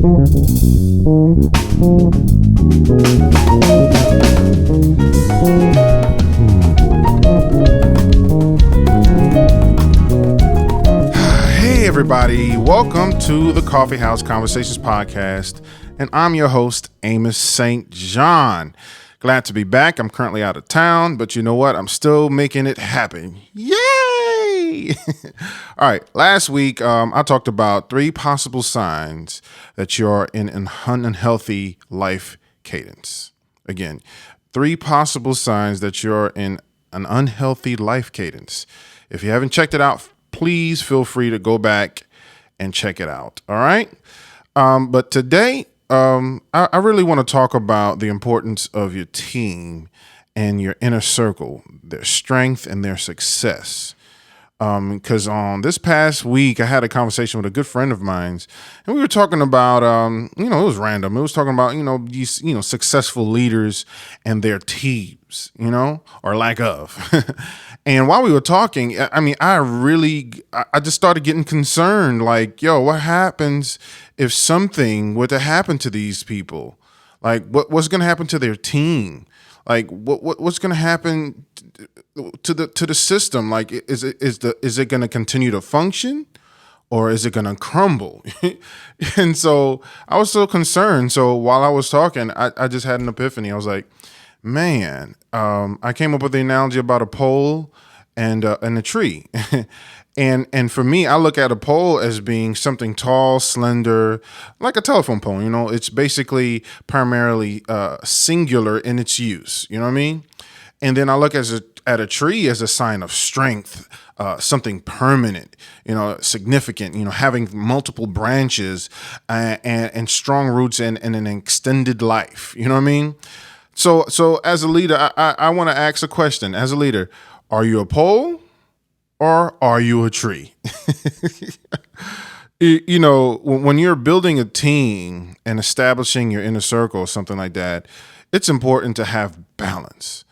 Hey everybody, welcome to the Coffeehouse Conversations podcast, and I'm your host, Amos St. John. Glad to be back. I'm currently out of town, but you know what? I'm still making it happen. Yay! All right, last week I talked about 3 possible signs that you're in an unhealthy life cadence. Again, 3 possible signs that you're in an unhealthy life cadence. If you haven't checked it out, please feel free to go back and check it out. All right. But today, I really want to talk about the importance of your team and your inner circle, their strength and their success. Because on this past week, I had a conversation with a good friend of mine, and we were talking about, it was random. It was talking about, these, successful leaders and their teams, or lack of. And while we were talking, I just started getting concerned. Like, what happens if something were to happen to these people? Like, what's going to happen to their team? Like, what's going to happen to the system? Like, is it going to continue to function, or is it going to crumble? And so I was so concerned. So while I was talking, I just had an epiphany. I was like, man, I came up with the analogy about a pole and a tree. And for me, I look at a pole as being something tall, slender, like a telephone pole. It's basically primarily singular in its use. You know what I mean? And then I look at a tree as a sign of strength, something permanent, significant, having multiple branches and strong roots and an extended life. You know what I mean? So as a leader, I want to ask a question. As a leader, are you a pole or are you a tree? When you're building a team and establishing your inner circle or something like that, it's important to have balance.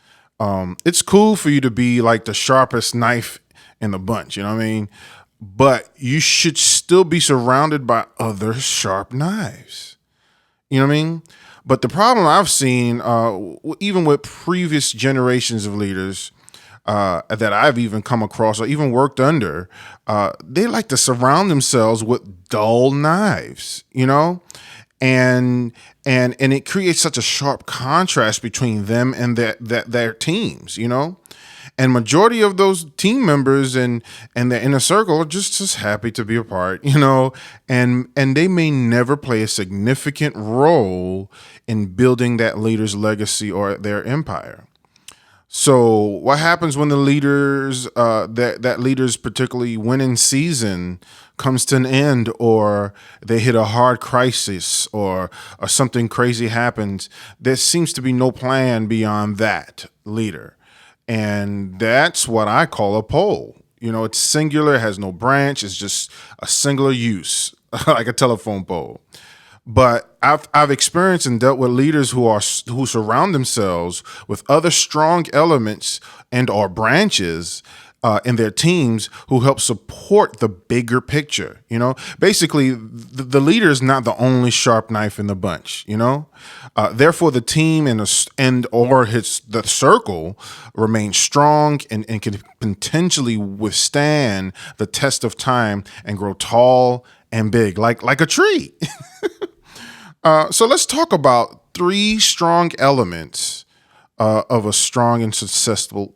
It's cool for you to be like the sharpest knife in the bunch, you know what I mean? But you should still be surrounded by other sharp knives. You know what I mean? But the problem I've seen, even with previous generations of leaders that I've even come across or even worked under, they like to surround themselves with dull knives, and it creates such a sharp contrast between them and their teams, And majority of those team members and their inner circle are just happy to be a part, and they may never play a significant role in building that leader's legacy or their empire. So what happens when the leaders, that leader's particularly winning season comes to an end, or they hit a hard crisis, or something crazy happens? There seems to be no plan beyond that leader. And that's what I call a pole. It's singular, it has no branch, it's just a singular use, like a telephone pole. But I've experienced and dealt with leaders who surround themselves with other strong elements and or branches in their teams who help support the bigger picture. Basically the leader is not the only sharp knife in the bunch. Therefore, the team and the circle remain strong and can potentially withstand the test of time and grow tall and big, like a tree. So let's talk about 3 strong elements of a strong and successful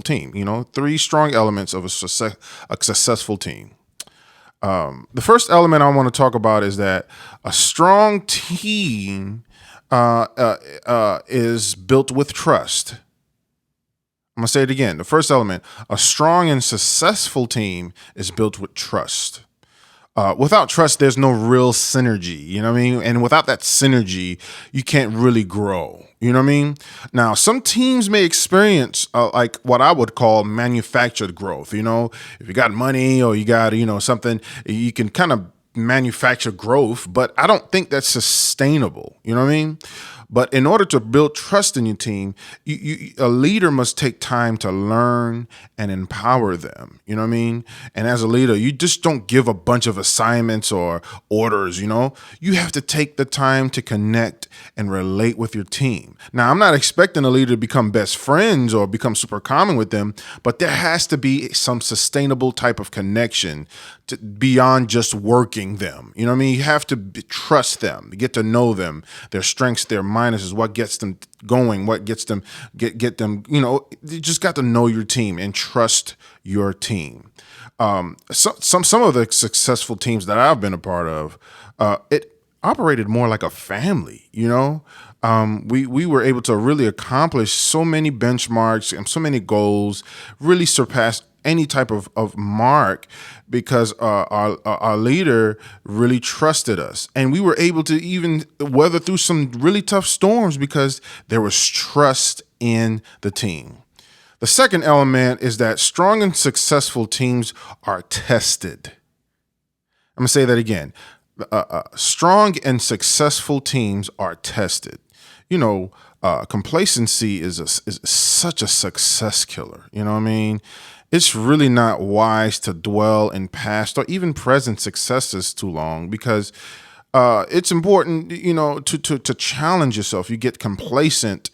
team. 3 strong elements of a successful team. The first element I want to talk about is that a strong team is built with trust. I'm going to say it again. The first element, a strong and successful team is built with trust. Without trust, there's no real synergy, you know what I mean? And without that synergy, you can't really grow, you know what I mean? Now, some teams may experience like what I would call manufactured growth. If you got money or you got, something, you can kind of manufacture growth, but I don't think that's sustainable, you know what I mean? But in order to build trust in your team, a leader must take time to learn and empower them. You know what I mean? And as a leader, you just don't give a bunch of assignments or orders. You have to take the time to connect and relate with your team. Now, I'm not expecting a leader to become best friends or become super common with them, but there has to be some sustainable type of connection beyond just working them. You know what I mean? You have to trust them, get to know them, their strengths, their minuses, what gets them going, what gets them get them. You just got to know your team and trust your team. Some of the successful teams that I've been a part of, it operated more like a family. We were able to really accomplish so many benchmarks and so many goals, really surpass any type of mark because our leader really trusted us. And we were able to even weather through some really tough storms because there was trust in the team. The second element is that strong and successful teams are tested. I'm going to say that again. Strong and successful teams are tested. Complacency is such a success killer. You know what I mean? It's really not wise to dwell in past or even present successes too long because it's important, to challenge yourself. You get complacent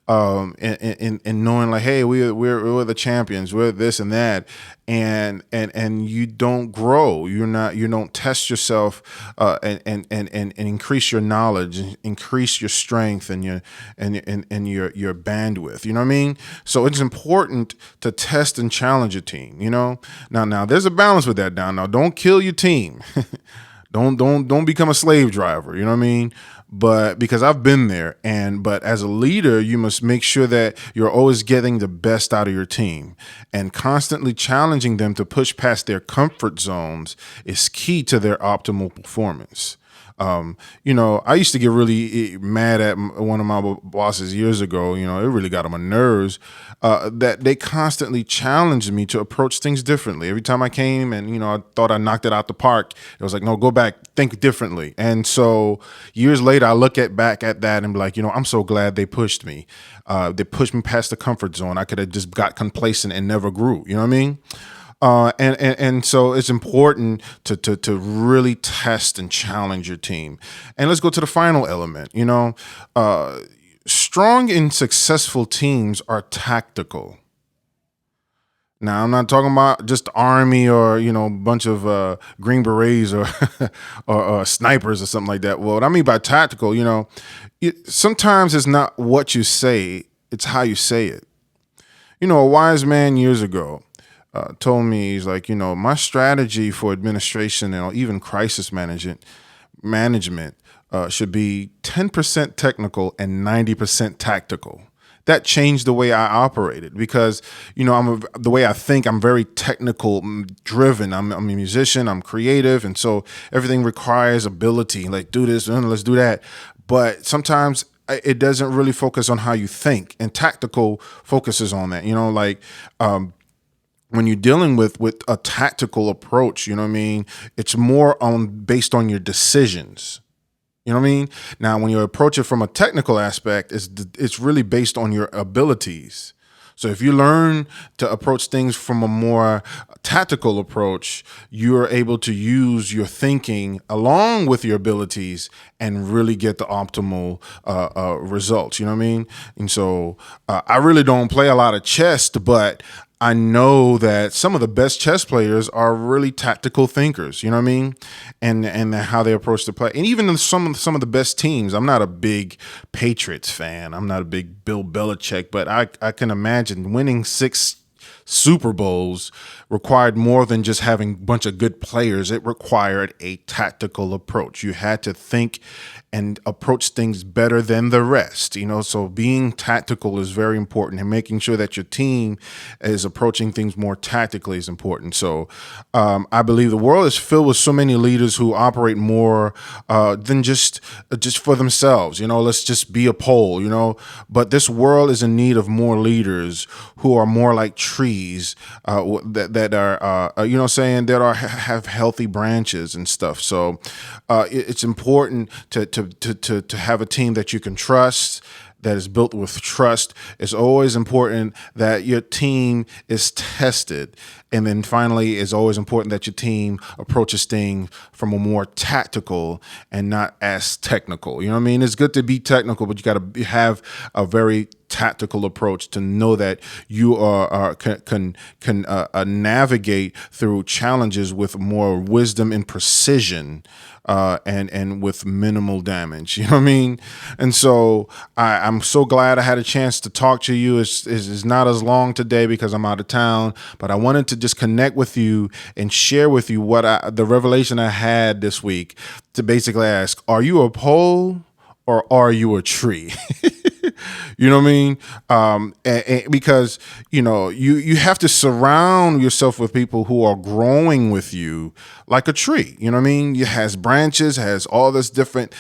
in knowing like, hey, we're the champions, we're this and that, and you don't grow. You don't test yourself and increase your knowledge, increase your strength and your bandwidth. You know what I mean? So it's important to test and challenge your team. Now there's a balance with that. Now don't kill your team. Don't become a slave driver. You know what I mean? But because I've been there, but as a leader, you must make sure that you're always getting the best out of your team, and constantly challenging them to push past their comfort zones is key to their optimal performance. I used to get really mad at one of my bosses years ago. It really got on my nerves that they constantly challenged me to approach things differently. Every time I came and, I thought I knocked it out the park, it was like, no, go back, think differently. And so years later, I look back at that and be like, I'm so glad they pushed me. They pushed me past the comfort zone. I could have just got complacent and never grew. You know what I mean? And so it's important to really test and challenge your team. And let's go to the final element. Strong and successful teams are tactical. Now, I'm not talking about just army or, a bunch of Green Berets or, or snipers or something like that. Well, what I mean by tactical, sometimes it's not what you say, it's how you say it. A wise man years ago told me, he's like, my strategy for administration and even crisis management should be 10% technical and 90% tactical. That changed the way I operated because, the way I think, I'm very technical driven. I'm a musician, I'm creative. And so everything requires ability, like do this and let's do that. But sometimes it doesn't really focus on how you think, and tactical focuses on that, when you're dealing with a tactical approach, it's more based on your decisions. You know what I mean? Now, when you approach it from a technical aspect, it's really based on your abilities. So if you learn to approach things from a more tactical approach, you're able to use your thinking along with your abilities and really get the optimal results. You know what I mean? And so I really don't play a lot of chess, but I know that some of the best chess players are really tactical thinkers, you know what I mean? And how they approach the play. And even in some of the best teams, I'm not a big Patriots fan. I'm not a big Bill Belichick, but I can imagine winning 6 Super Bowls required more than just having a bunch of good players. It required a tactical approach. You had to think and approach things better than the rest, so being tactical is very important, and making sure that your team is approaching things more tactically is important. So I believe the world is filled with so many leaders who operate more than just for themselves. Let's just be a pole, but this world is in need of more leaders who are more like trees that are have healthy branches and stuff. So it's important to to have a team that you can trust, that is built with trust. It's always important that your team is tested. And then finally, it's always important that your team approaches things from a more tactical and not as technical. You know what I mean? It's good to be technical, but you got to have a very tactical approach to know that you can navigate through challenges with more wisdom and precision, and with minimal damage. You know what I mean? And so I'm so glad I had a chance to talk to you. It's not as long today because I'm out of town, but I wanted to just connect with you and share with you the revelation I had this week, to basically ask, are you a pole or are you a tree? You know what I mean? Because, you have to surround yourself with people who are growing with you like a tree. You know what I mean? It has branches, has all this different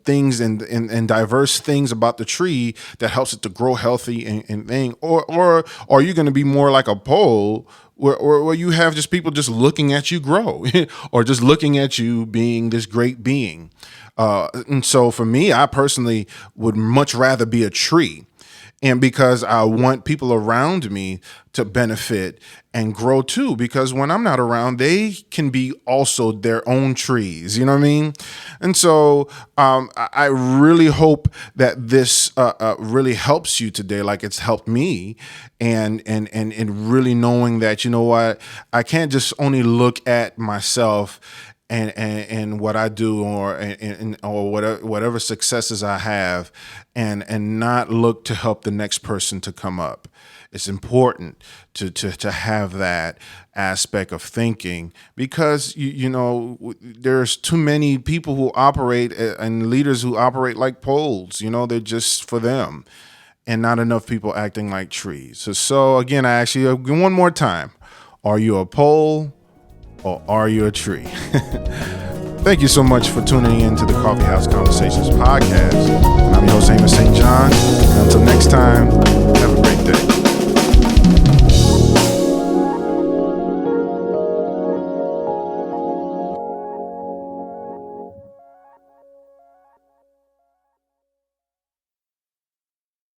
things and diverse things about the tree that helps it to grow healthy and thing. Or are you going to be more like a pole where you have just people just looking at you grow or just looking at you being this great being? And so for me, I personally would much rather be a tree. And because I want people around me to benefit and grow too, because when I'm not around, they can be also their own trees. You know what I mean? And so I really hope that this really helps you today, like it's helped me, and really knowing that, you know what, I can't just only look at myself and what I do, or whatever successes I have, and not look to help the next person to come up. It's important to have that aspect of thinking, because there's too many people who operate and leaders who operate like poles. They're just for them, and not enough people acting like trees. So again, I ask you one more time: are you a pole or are you a tree? Thank you so much for tuning in to the Coffeehouse Conversations podcast. And I'm your host, Amos St. John. And until next time, have a